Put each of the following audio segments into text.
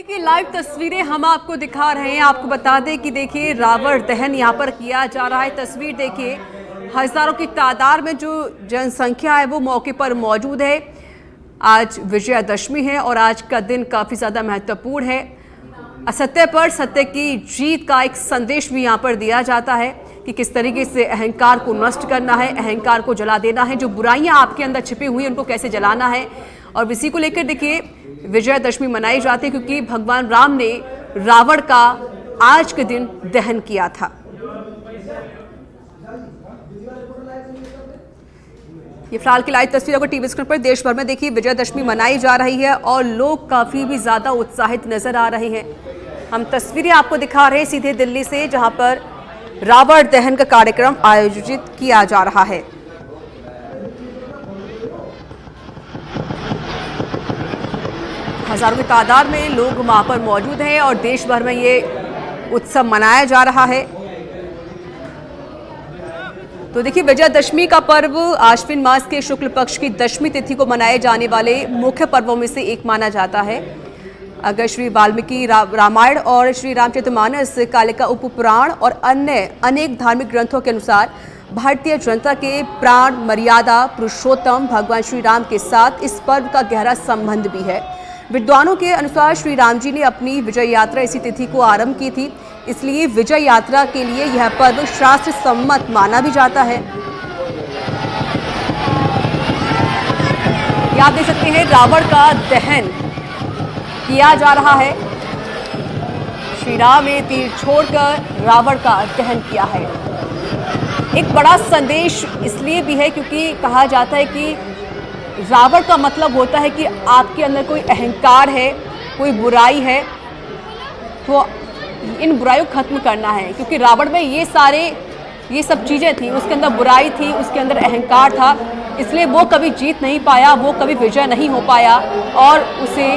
की लाइव तस्वीरें हम आपको दिखा रहे हैं। आपको बता दें कि देखिए रावण दहन यहाँ पर किया जा रहा है। तस्वीर देखिए, हजारों की तादाद में जो जनसंख्या है वो मौके पर मौजूद है। आज विजयादशमी है और आज का दिन काफ़ी ज़्यादा महत्वपूर्ण है। असत्य पर सत्य की जीत का एक संदेश भी यहाँ पर दिया जाता है कि किस तरीके से अहंकार को नष्ट करना है, अहंकार को जला देना है, जो बुराइयाँ आपके अंदर छिपी हुई हैं उनको कैसे जलाना है। और इसी को लेकर देखिए विजयादशमी मनाई जाती है क्योंकि भगवान राम ने रावण का आज के दिन दहन किया था। ये फिलहाल की लाइव तस्वीरों को टीवी स्क्रीन पर देश भर में देखिए विजयादशमी मनाई जा रही है और लोग काफी भी ज्यादा उत्साहित नजर आ रहे हैं। हम तस्वीरें आपको दिखा रहे हैं सीधे दिल्ली से, जहां पर रावण दहन का कार्यक्रम आयोजित किया जा रहा है। हजारों की तादाद में लोग वहां पर मौजूद हैं और देश भर में ये उत्सव मनाया जा रहा है। तो देखिए विजयादशमी का पर्व आश्विन मास के शुक्ल पक्ष की दशमी तिथि को मनाए जाने वाले मुख्य पर्वों में से एक माना जाता है। अगर श्री वाल्मीकि रामायण और श्री रामचरितमानस, कालिका उपपुराण और अन्य अनेक धार्मिक ग्रंथों के अनुसार भारतीय जनता के प्राण मर्यादा पुरुषोत्तम भगवान श्री राम के साथ इस पर्व का गहरा संबंध भी है। विद्वानों के अनुसार श्री राम जी ने अपनी विजय यात्रा इसी तिथि को आरंभ की थी, इसलिए विजय यात्रा के लिए यह पर्व शास्त्र सम्मत माना भी जाता है। आप देख सकते हैं रावण का दहन किया जा रहा है। श्री राम ने तीर छोड़कर रावण का दहन किया है। एक बड़ा संदेश इसलिए भी है क्योंकि कहा जाता है कि रावण का मतलब होता है कि आपके अंदर कोई अहंकार है, कोई बुराई है, तो इन बुराइयों को खत्म करना है। क्योंकि रावण में ये सब चीज़ें थी, उसके अंदर बुराई थी, उसके अंदर अहंकार था, इसलिए वो कभी जीत नहीं पाया, वो कभी विजय नहीं हो पाया और उसे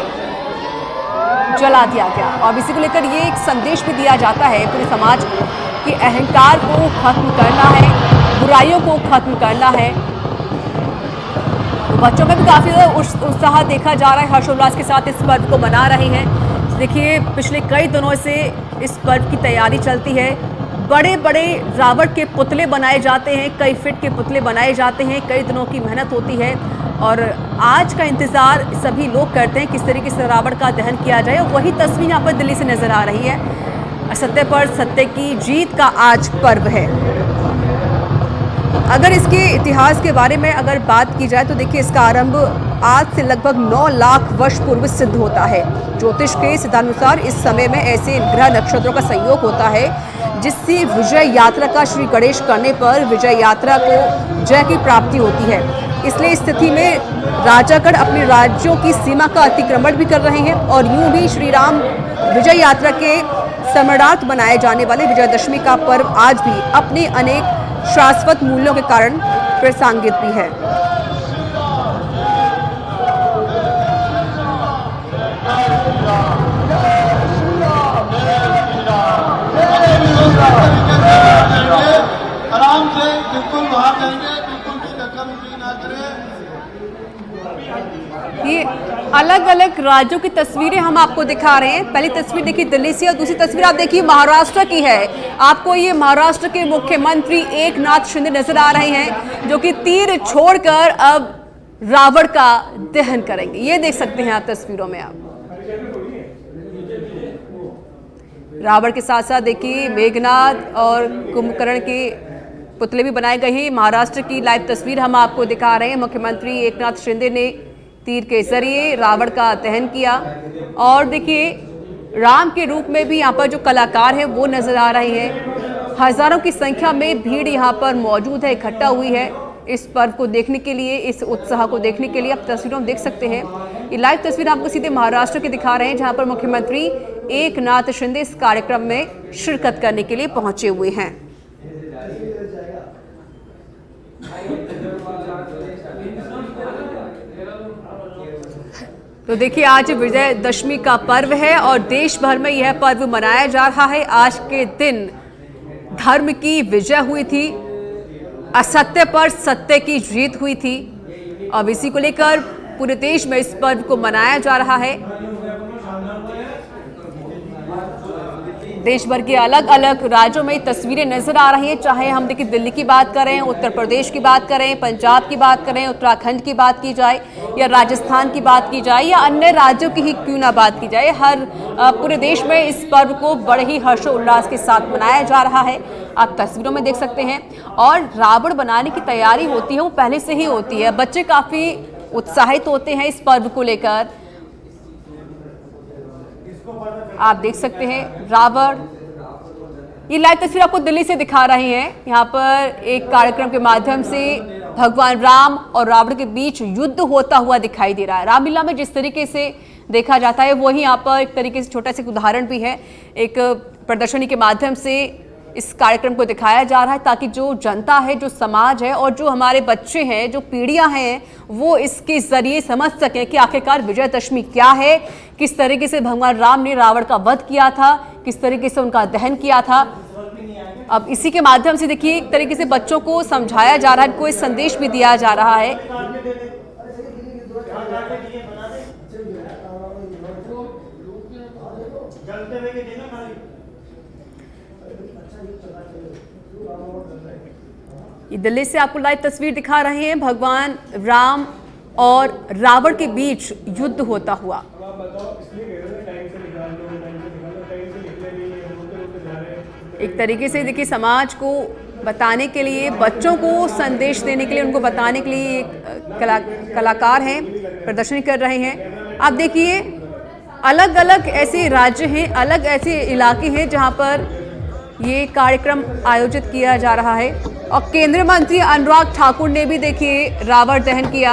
जला दिया गया। और इसी को लेकर ये एक संदेश भी दिया जाता है पूरे समाज कि अहंकार को खत्म करना है, बुराइयों को खत्म करना है। बच्चों में भी काफ़ी ज़्यादा उत्साह देखा जा रहा है, हर्षोल्लास के साथ इस पर्व को मना रहे हैं। देखिए पिछले कई दिनों से इस पर्व की तैयारी चलती है। बड़े बड़े रावण के पुतले बनाए जाते हैं, कई फीट के पुतले बनाए जाते हैं, कई दिनों की मेहनत होती है और आज का इंतज़ार सभी लोग करते हैं किस तरीके से रावण का दहन किया जाए। वही तस्वीर यहाँ पर दिल्ली से नज़र आ रही है। असत्य पर सत्य की जीत का आज पर्व है। अगर इसके इतिहास के बारे में अगर बात की जाए तो देखिए इसका आरंभ आज से लगभग 9 लाख वर्ष पूर्व सिद्ध होता है। ज्योतिष के सिद्धांतानुसार इस समय में ऐसे ग्रह नक्षत्रों का संयोग होता है जिससे विजय यात्रा का श्री गणेश करने पर विजय यात्रा को जय की प्राप्ति होती है। इसलिए इस स्थिति में राजागण अपने राज्यों की सीमा का अतिक्रमण भी कर रहे हैं और यूं भी श्री राम विजय यात्रा के स्मरणार्थ बनाए जाने वाले विजयादशमी का पर्व आज भी अपने अनेक शाश्वत मूल्यों के कारण प्रासंगिक भी है। आराम से बिल्कुल बाहर जाएंगे, बिल्कुल भी धक्का मुक्की ना करें। ये अलग अलग राज्यों की तस्वीरें हम आपको दिखा रहे हैं। पहली तस्वीर देखिए दिल्ली से और दूसरी तस्वीर आप देखिए महाराष्ट्र की है। आपको ये महाराष्ट्र के मुख्यमंत्री एकनाथ शिंदे नजर आ रहे हैं जो कि तीर छोड़कर अब रावण का दहन करेंगे। ये देख सकते हैं आप तस्वीरों में। आप रावण के साथ साथ देखिए मेघनाद और कुंभकर्ण के पुतले भी बनाए गए हैं। महाराष्ट्र की लाइव तस्वीर हम आपको दिखा रहे हैं। मुख्यमंत्री एकनाथ शिंदे ने तीर के जरिए रावण का दहन किया और देखिए राम के रूप में भी यहाँ पर जो कलाकार हैं वो नजर आ रहे हैं। हजारों की संख्या में भीड़ यहाँ पर मौजूद है, इकट्ठा हुई है इस पर्व को देखने के लिए, इस उत्साह को देखने के लिए। आप तस्वीरों में देख सकते हैं, ये लाइव तस्वीर आपको सीधे महाराष्ट्र की दिखा रहे हैं जहाँ पर मुख्यमंत्री एकनाथ शिंदे इस कार्यक्रम में शिरकत करने के लिए पहुंचे हुए हैं। तो देखिए आज विजयदशमी का पर्व है और देश भर में यह पर्व मनाया जा रहा है। आज के दिन धर्म की विजय हुई थी, असत्य पर सत्य की जीत हुई थी और इसी को लेकर पूरे देश में इस पर्व को मनाया जा रहा है। देश भर के अलग अलग राज्यों में तस्वीरें नजर आ रही हैं, चाहे हम देखिए दिल्ली की बात करें, उत्तर प्रदेश की बात करें, पंजाब की बात करें, उत्तराखंड की बात की जाए या राजस्थान की बात की जाए या अन्य राज्यों की ही क्यों ना बात की जाए, हर पूरे देश में इस पर्व को बड़े ही हर्षोल्लास के साथ मनाया जा रहा है। आप तस्वीरों में देख सकते हैं और रावण बनाने की तैयारी होती है वो पहले से ही होती है। बच्चे काफी उत्साहित होते हैं इस पर्व को लेकर। आप देख सकते हैं रावण, ये लाइव तस्वीर आपको दिल्ली से दिखा रहे हैं। यहाँ पर एक कार्यक्रम के माध्यम से भगवान राम और रावण के बीच युद्ध होता हुआ दिखाई दे रहा है। रामलीला में जिस तरीके से देखा जाता है वही यहाँ पर एक तरीके से छोटा सा उदाहरण भी है। एक प्रदर्शनी के माध्यम से इस कार्यक्रम को दिखाया जा रहा है ताकि जो जनता है, जो समाज है और जो हमारे बच्चे हैं, जो पीढ़ियां हैं, वो इसके जरिए समझ सकें कि आखिरकार विजयदशमी क्या है, किस तरीके से भगवान राम ने रावण का वध किया था, किस तरीके से उनका दहन किया था। अब इसी के माध्यम से देखिए एक तरीके से बच्चों को समझाया जा रहा है, कोई संदेश भी दिया जा रहा है। ये दिल्ली से आपको लाइव तस्वीर दिखा रहे हैं, भगवान राम और रावण के बीच युद्ध होता हुआ। एक तरीके से देखिए समाज को बताने के लिए, बच्चों को संदेश देने के लिए, उनको बताने के लिए कलाकार हैं, प्रदर्शन कर रहे हैं। आप देखिए अलग अलग ऐसे राज्य हैं, अलग ऐसे इलाके हैं जहां पर ये कार्यक्रम आयोजित किया जा रहा है। और केंद्रीय मंत्री अनुराग ठाकुर ने भी देखिए रावण दहन किया।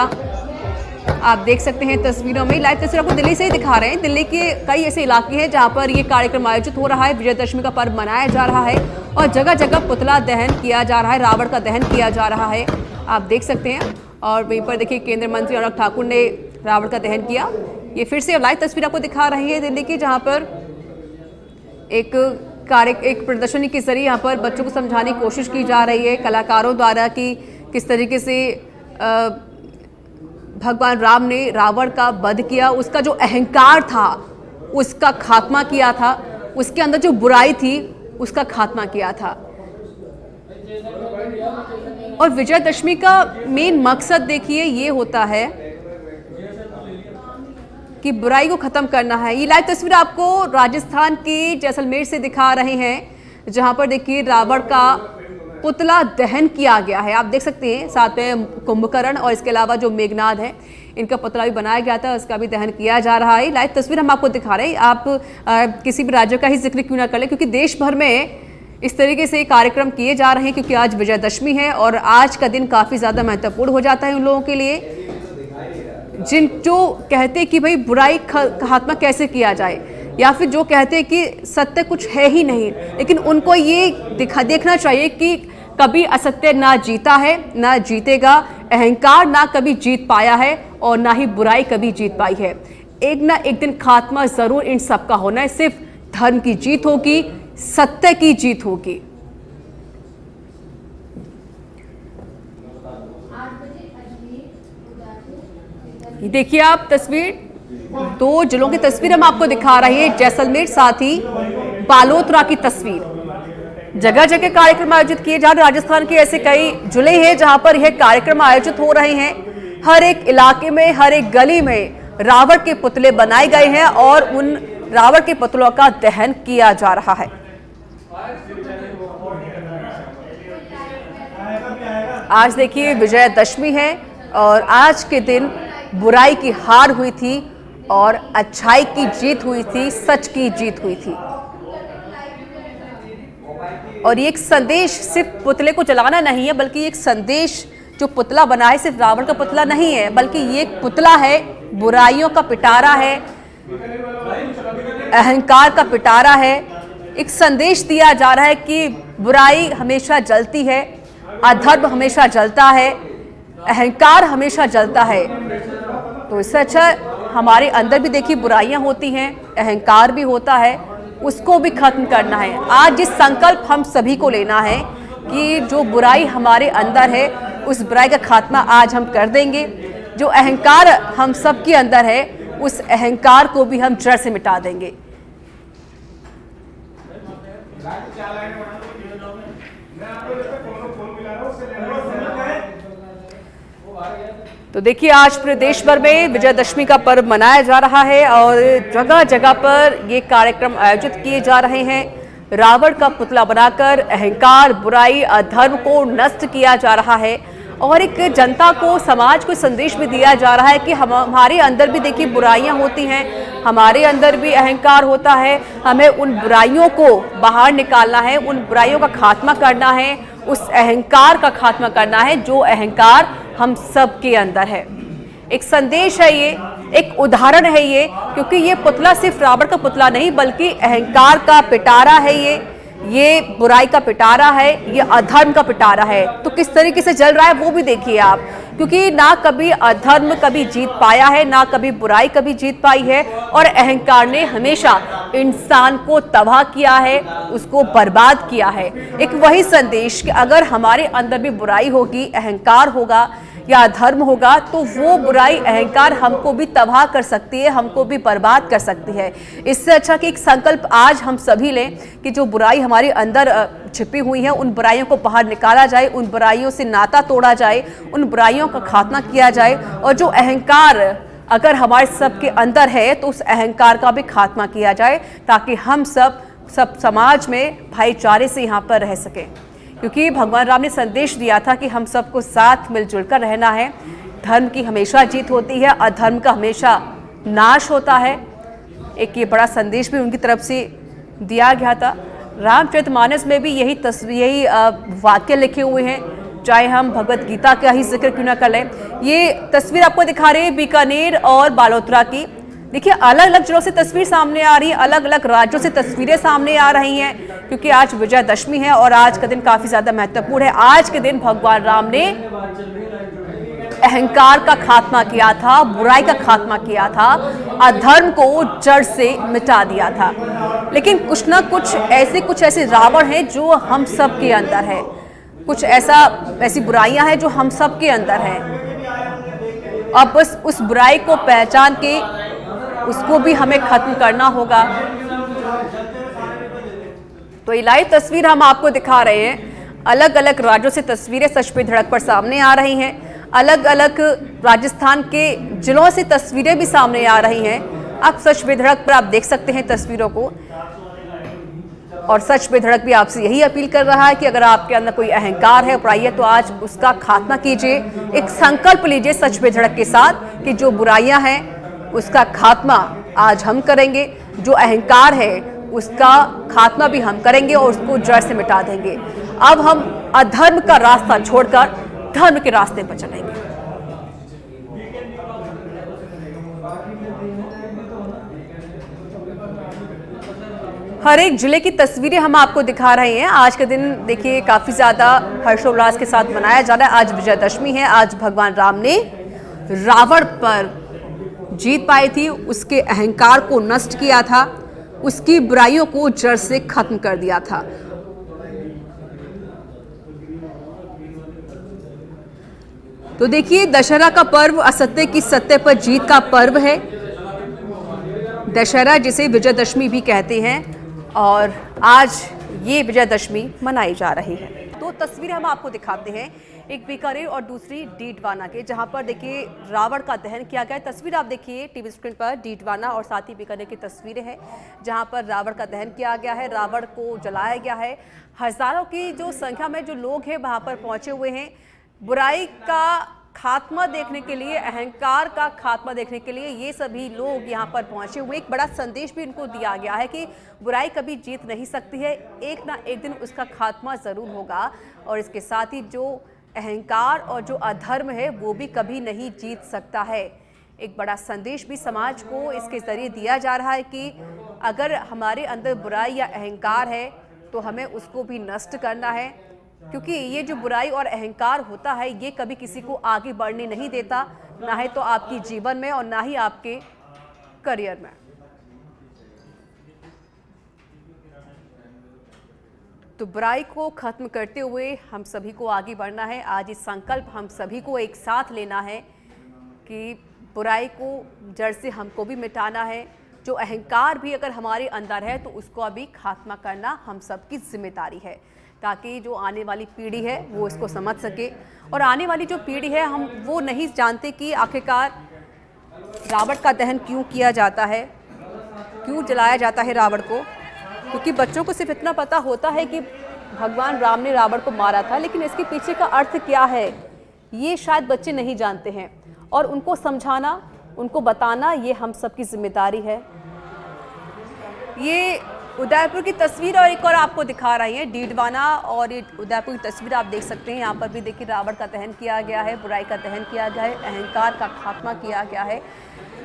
आप देख सकते हैं तस्वीरों में, लाइव तस्वीर आपको दिल्ली से ही दिखा रहे हैं। दिल्ली के कई ऐसे इलाके हैं जहां पर ये कार्यक्रम आयोजित हो रहा है, विजयदशमी का पर्व मनाया जा रहा है और जगह जगह पुतला दहन किया जा रहा है, रावण का दहन किया जा रहा है। आप देख सकते हैं और वहीं पर देखिए केंद्रीय मंत्री अनुराग ठाकुर ने रावण का दहन किया। ये फिर से लाइव तस्वीर आपको दिखा रही है दिल्ली की, जहाँ पर एक प्रदर्शनी के जरिए यहाँ पर बच्चों को समझाने की कोशिश की जा रही है कलाकारों द्वारा कि किस तरीके से भगवान राम ने रावण का वध किया, उसका जो अहंकार था उसका खात्मा किया था, उसके अंदर जो बुराई थी उसका खात्मा किया था। और विजयदशमी का मेन मकसद देखिए ये होता है कि बुराई को खत्म करना है। ये लाइव तस्वीर आपको राजस्थान के जैसलमेर से दिखा रहे हैं, जहां पर देखिए रावण का पुतला दहन किया गया है। आप देख सकते हैं साथ में कुंभकर्ण और इसके अलावा जो मेघनाद है, इनका पुतला भी बनाया गया था, उसका भी दहन किया जा रहा है। लाइव तस्वीर हम आपको दिखा रहे हैं। आप किसी भी राज्य का ही जिक्र क्यों ना कर लें, क्योंकि देश भर में इस तरीके से कार्यक्रम किए जा रहे हैं, क्योंकि आज विजयदशमी है और आज का दिन काफ़ी ज़्यादा महत्वपूर्ण हो जाता है उन लोगों के लिए जो कहते हैं कि भाई बुराई का खात्मा कैसे किया जाए, या फिर जो कहते हैं कि सत्य कुछ है ही नहीं, लेकिन उनको ये देखना चाहिए कि कभी असत्य ना जीता है ना जीतेगा, अहंकार ना कभी जीत पाया है और ना ही बुराई कभी जीत पाई है। एक ना एक दिन खात्मा जरूर इन सब का होना है। सिर्फ धर्म की जीत होगी, सत्य की जीत होगी। देखिए आप तस्वीर, दो जिलों की तस्वीर हम आपको दिखा रहे हैं, जैसलमेर साथ ही बालोतरा की तस्वीर। जगह जगह कार्यक्रम आयोजित किए जा रहे। राजस्थान के ऐसे कई जिले हैं जहां पर यह कार्यक्रम आयोजित हो रहे हैं। हर एक इलाके में, हर एक गली में रावण के पुतले बनाए गए हैं और उन रावण के पुतलों का दहन किया जा रहा है। आज देखिए विजयदशमी है और आज के दिन बुराई की हार हुई थी और अच्छाई की जीत हुई थी, सच की जीत हुई थी। और ये एक संदेश सिर्फ पुतले को जलाना नहीं है, बल्कि एक संदेश जो पुतला बना है सिर्फ रावण का पुतला नहीं है, बल्कि ये एक पुतला है, बुराइयों का पिटारा है, अहंकार का पिटारा है। एक संदेश दिया जा रहा है कि बुराई हमेशा जलती है, अधर्म हमेशा जलता है, अहंकार हमेशा जलता है। तो इससे अच्छा हमारे अंदर भी देखिए बुराइयां होती हैं, अहंकार भी होता है, उसको भी खत्म करना है। आज जिस संकल्प हम सभी को लेना है कि जो बुराई हमारे अंदर है उस बुराई का खात्मा आज हम कर देंगे। जो अहंकार हम सबके अंदर है उस अहंकार को भी हम जड़ से मिटा देंगे। तो देखिए, आज पूरे देश भर में विजयदशमी का पर्व मनाया जा रहा है और जगह जगह पर ये कार्यक्रम आयोजित किए जा रहे हैं। रावण का पुतला बनाकर अहंकार, बुराई, अधर्म को नष्ट किया जा रहा है और एक जनता को, समाज को संदेश भी दिया जा रहा है कि हमारे अंदर भी देखिए बुराइयां होती हैं, हमारे अंदर भी अहंकार होता है। हमें उन बुराइयों को बाहर निकालना है, उन बुराइयों का खात्मा करना है, उस अहंकार का खात्मा करना है जो अहंकार हम सब के अंदर है। एक संदेश है ये, एक उदाहरण है ये, क्योंकि ये पुतला सिर्फ रावण का पुतला नहीं बल्कि अहंकार का पिटारा है। ये बुराई का पिटारा है, ये अधर्म का पिटारा है। तो किस तरीके से जल रहा है वो भी देखिए आप, क्योंकि ना कभी अधर्म कभी जीत पाया है, ना कभी बुराई कभी जीत पाई है और अहंकार ने हमेशा इंसान को तबाह किया है, उसको बर्बाद किया है। एक वही संदेश कि अगर हमारे अंदर भी बुराई होगी, अहंकार होगा या अधर्म होगा, तो वो बुराई, अहंकार हमको भी तबाह कर सकती है, हमको भी बर्बाद कर सकती है। इससे अच्छा कि एक संकल्प आज हम सभी लें कि जो बुराई हमारे अंदर छिपी हुई है, उन बुराइयों को बाहर निकाला जाए, उन बुराइयों से नाता तोड़ा जाए, उन बुराइयों का खात्मा किया जाए और जो अहंकार अगर हमारे सबके अंदर है तो उस अहंकार का भी खात्मा किया जाए, ताकि हम सब समाज में भाईचारे से यहाँ पर रह सकें। क्योंकि भगवान राम ने संदेश दिया था कि हम सबको साथ मिलजुल कर रहना है। धर्म की हमेशा जीत होती है, अधर्म का हमेशा नाश होता है। एक ये बड़ा संदेश भी उनकी तरफ से दिया गया था। रामचरितमानस में भी यही वाक्य लिखे हुए हैं, चाहे हम भगवत गीता का ही जिक्र क्यों ना कर लें। ये तस्वीर आपको दिखा रहे हैं बीकानेर और बालोतरा की। देखिए, अलग अलग जिलों से तस्वीर सामने आ रही है, अलग अलग राज्यों से तस्वीरें सामने आ रही हैं, क्योंकि आज विजयदशमी है और आज का दिन काफी ज्यादा महत्वपूर्ण है। आज के दिन भगवान राम ने अहंकार का खात्मा किया था, बुराई का खात्मा किया था, अधर्म को जड़ से मिटा दिया था। लेकिन कुछ ना कुछ ऐसे रावण हैं जो हम सब के अंदर है, कुछ ऐसी बुराइयां हैं जो हम सब के अंदर है। अब बस उस बुराई को पहचान के उसको भी हमें खत्म करना होगा। तो ये लाइव तस्वीर हम आपको दिखा रहे हैं। अलग अलग राज्यों से तस्वीरें सच पे धड़क पर सामने आ रही हैं। अलग अलग राजस्थान के जिलों से तस्वीरें भी सामने आ रही हैं। आप सच पे धड़क पर आप देख सकते हैं तस्वीरों को। और सच पे धड़क भी आपसे यही अपील कर रहा है कि अगर आपके अंदर कोई अहंकार है, बुराई है, तो आज उसका खात्मा कीजिए। एक संकल्प लीजिए सच पे धड़क के साथ कि जो बुराइयां हैं उसका खात्मा आज हम करेंगे, जो अहंकार है उसका खात्मा भी हम करेंगे और उसको जड़ से मिटा देंगे। अब हम अधर्म का रास्ता छोड़कर धर्म के रास्ते पर चलेंगे। हर एक जिले की तस्वीरें हम आपको दिखा रहे हैं। आज के दिन देखिए काफी ज्यादा हर्षोल्लास के साथ मनाया जा रहा है। आज विजयदशमी है। आज भगवान राम ने रावण पर जीत पाई थी, उसके अहंकार को नष्ट किया था, उसकी बुराइयों को जड़ से खत्म कर दिया था। तो देखिए, दशहरा का पर्व असत्य की सत्य पर जीत का पर्व है। दशहरा जिसे विजयदशमी भी कहते हैं और आज ये विजयदशमी मनाई जा रही है। दो तस्वीरें हम आपको दिखाते हैं, एक बीकानेर और दूसरी डीडवाना के, जहां पर देखिए रावण का दहन किया गया है। तस्वीर आप देखिए टीवी स्क्रीन पर, डीडवाना और साथ ही बीकानेर की तस्वीरें हैं जहां पर रावण का दहन किया गया है, रावण को जलाया गया है। हजारों की जो संख्या में जो लोग हैं वहां पर पहुंचे हुए हैं, बुराई का खात्मा देखने के लिए, अहंकार का खात्मा देखने के लिए ये सभी लोग यहाँ पर पहुंचे हुए। एक बड़ा संदेश भी इनको दिया गया है कि बुराई कभी जीत नहीं सकती है, एक ना एक दिन उसका खात्मा जरूर होगा। और इसके साथ ही जो अहंकार और जो अधर्म है वो भी कभी नहीं जीत सकता है। एक बड़ा संदेश भी समाज को इसके जरिए दिया जा रहा है कि अगर हमारे अंदर बुराई या अहंकार है तो हमें उसको भी नष्ट करना है, क्योंकि ये जो बुराई और अहंकार होता है ये कभी किसी को आगे बढ़ने नहीं देता, ना है तो आपकी जीवन में और ना ही आपके करियर में। तो बुराई को खत्म करते हुए हम सभी को आगे बढ़ना है। आज इस संकल्प हम सभी को एक साथ लेना है कि बुराई को जड़ से हमको भी मिटाना है, जो अहंकार भी अगर हमारे अंदर है तो उसको अभी खात्मा करना हम सबकी जिम्मेदारी है, ताकि जो आने वाली पीढ़ी है वो इसको समझ सके। और आने वाली जो पीढ़ी है, हम वो नहीं जानते कि आखिरकार रावण का दहन क्यों किया जाता है, क्यों जलाया जाता है रावण को। क्योंकि बच्चों को सिर्फ इतना पता होता है कि भगवान राम ने रावण को मारा था, लेकिन इसके पीछे का अर्थ क्या है ये शायद बच्चे नहीं जानते हैं। और उनको समझाना, उनको बताना, ये हम सबकी जिम्मेदारी है। ये उदयपुर की तस्वीर और एक और आपको दिखा रही है, डीडवाना और ये उदयपुर की तस्वीर आप देख सकते हैं। यहाँ पर भी देखिए रावण का दहन किया गया है, बुराई का दहन किया गया है, अहंकार का खात्मा किया गया है।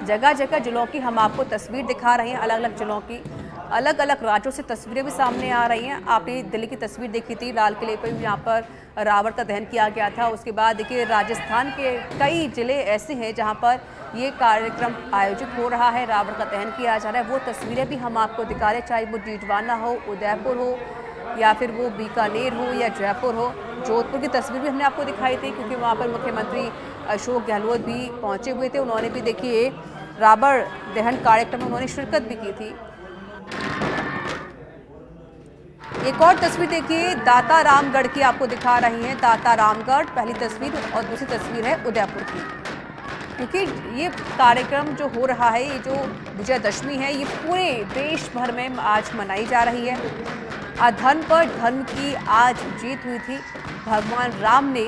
जगह जगह जिलों की हम आपको तस्वीर दिखा रहे हैं, अलग अलग जिलों की, अलग अलग राज्यों से तस्वीरें भी सामने आ रही हैं। आपने दिल्ली की तस्वीर देखी थी, लाल किले पर यहाँ पर रावण का दहन किया गया था। उसके बाद देखिए राजस्थान के कई ज़िले ऐसे हैं जहाँ पर ये कार्यक्रम आयोजित हो रहा है, रावण का दहन किया जा रहा है। वो तस्वीरें भी हम आपको दिखा रहे हैं, चाहे वो डीडवाना हो, उदयपुर हो, या फिर वो बीकानेर हो या जयपुर हो। जोधपुर की तस्वीर भी हमने आपको दिखाई थी, क्योंकि वहाँ पर मुख्यमंत्री अशोक गहलोत भी पहुँचे हुए थे। उन्होंने भी देखिए रावण दहन कार्यक्रम में उन्होंने शिरकत भी की थी। एक और तस्वीर देखिए दाता रामगढ़ की आपको दिखा रही हैं, दाता रामगढ़ पहली तस्वीर, और दूसरी तस्वीर है उदयपुर की। क्योंकि ये कार्यक्रम जो हो रहा है, ये जो विजयदशमी है, ये पूरे देश भर में आज मनाई जा रही है। अधर्म पर धर्म की आज जीत हुई थी। भगवान राम ने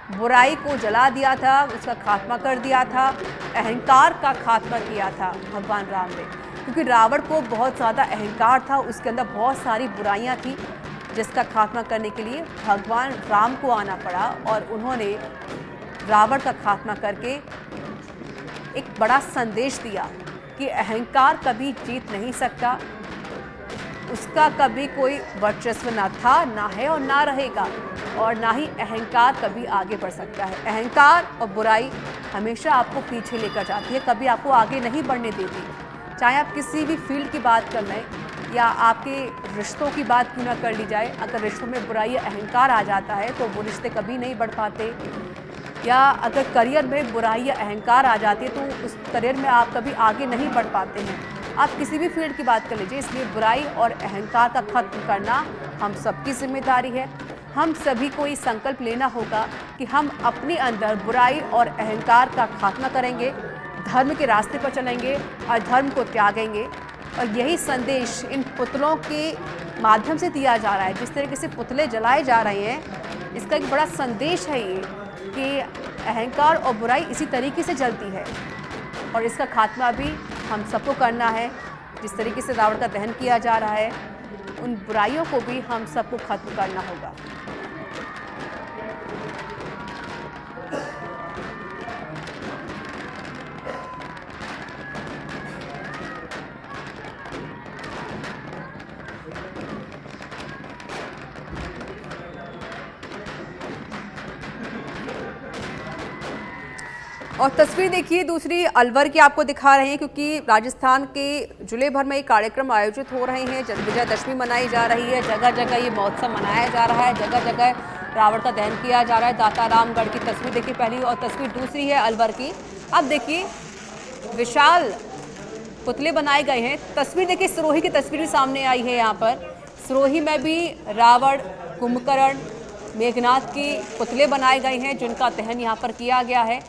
बुराई को जला दिया था, उसका खात्मा कर दिया था, अहंकार का खात्मा किया था भगवान राम ने। क्योंकि रावण को बहुत ज़्यादा अहंकार था, उसके अंदर बहुत सारी बुराइयां थी, जिसका खात्मा करने के लिए भगवान राम को आना पड़ा। और उन्होंने रावण का खात्मा करके एक बड़ा संदेश दिया कि अहंकार कभी जीत नहीं सकता, उसका कभी कोई वर्चस्व ना था, ना है और ना रहेगा, और ना ही अहंकार कभी आगे बढ़ सकता है। अहंकार और बुराई हमेशा आपको पीछे लेकर जाती है, कभी आपको आगे नहीं बढ़ने देती। चाहे आप किसी भी फील्ड की बात कर लें या आपके रिश्तों की बात क्यों ना कर ली जाए, अगर रिश्तों में बुराई या अहंकार आ जाता है तो वो रिश्ते कभी नहीं बढ़ पाते। या अगर करियर में बुराई या अहंकार आ जाती है तो उस करियर में आप कभी आगे नहीं बढ़ पाते हैं। आप किसी भी फील्ड की बात कर लीजिए। इसलिए बुराई और अहंकार का खत्म करना हम सबकी जिम्मेदारी है। हम सभी को ये संकल्प लेना होगा कि हम अपने अंदर बुराई और अहंकार का खात्मा करेंगे, धर्म के रास्ते पर चलेंगे और धर्म को त्यागेंगे। और यही संदेश इन पुतलों के माध्यम से दिया जा रहा है। जिस तरीके से पुतले जलाए जा रहे हैं, इसका एक बड़ा संदेश है ये कि अहंकार और बुराई इसी तरीके से जलती है, और इसका खात्मा भी हम सबको करना है। जिस तरीके से रावण का दहन किया जा रहा है, उन बुराइयों को भी हम सबको खत्म करना होगा। और तस्वीर देखिए दूसरी अलवर की आपको दिखा रहे हैं, क्योंकि राजस्थान के जिले भर में ये कार्यक्रम आयोजित हो रहे हैं। विजयदशमी मनाई जा रही है, जगह जगह ये महोत्सव मनाया जा रहा है, जगह जगह रावण का दहन किया जा रहा है। दाता रामगढ़ की तस्वीर देखिए पहली, और तस्वीर दूसरी है अलवर की। अब देखिए विशाल पुतले बनाए गए हैं। तस्वीर देखिए सिरोही की तस्वीर भी सामने आई है। यहाँ पर सिरोही में भी रावण, कुंभकर्ण, मेघनाथ के पुतले बनाए गए हैं, जिनका दहन यहाँ पर किया गया है।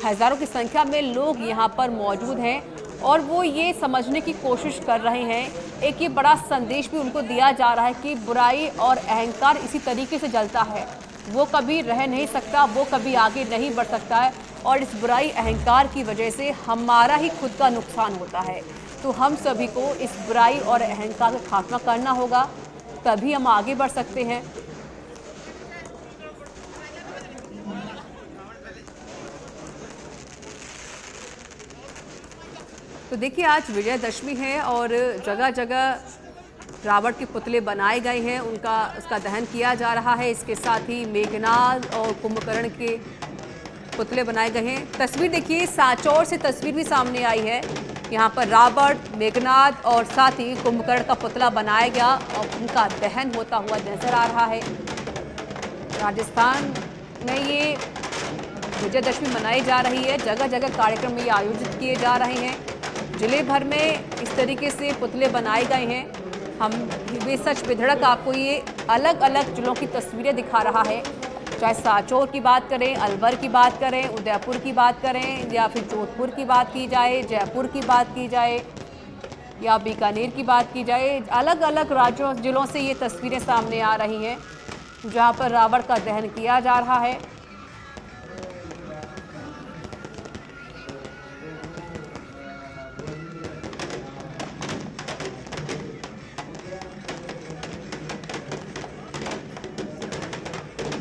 हज़ारों की संख्या में लोग यहाँ पर मौजूद हैं और वो ये समझने की कोशिश कर रहे हैं। एक ये बड़ा संदेश भी उनको दिया जा रहा है कि बुराई और अहंकार इसी तरीके से जलता है, वो कभी रह नहीं सकता, वो कभी आगे नहीं बढ़ सकता है, और इस बुराई अहंकार की वजह से हमारा ही खुद का नुकसान होता है। तो हम सभी को इस बुराई और अहंकार का खात्मा करना होगा, तभी हम आगे बढ़ सकते हैं। तो देखिए आज विजयदशमी है और जगह जगह रावण के पुतले बनाए गए हैं, उसका दहन किया जा रहा है। इसके साथ ही मेघनाथ और कुंभकर्ण के पुतले बनाए गए हैं। तस्वीर देखिए सांचौर से तस्वीर भी सामने आई है। यहाँ पर रावण, मेघनाथ और साथ ही कुंभकर्ण का पुतला बनाया गया और उनका दहन होता हुआ नजर आ रहा है। राजस्थान में ये विजयदशमी मनाई जा रही है, जगह जगह कार्यक्रम ये आयोजित किए जा रहे हैं। जिले भर में इस तरीके से पुतले बनाए गए हैं। हम बेसच बेधड़क आपको ये अलग अलग जिलों की तस्वीरें दिखा रहा है, चाहे सांचौर की बात करें, अलवर की बात करें, उदयपुर की बात करें, या फिर जोधपुर की बात की जाए, जयपुर की बात की जाए, या बीकानेर की बात की जाए। अलग अलग राज्यों जिलों से ये तस्वीरें सामने आ रही हैं जहां पर रावण का दहन किया जा रहा है।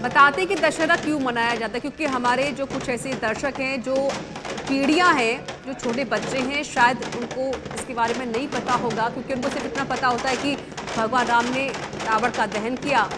बताते कि दशहरा क्यों मनाया जाता है, क्योंकि हमारे जो कुछ ऐसे दर्शक हैं, जो पीढ़ियां हैं, जो छोटे बच्चे हैं, शायद उनको इसके बारे में नहीं पता होगा, क्योंकि उनको सिर्फ इतना पता होता है कि भगवान राम ने रावण का दहन किया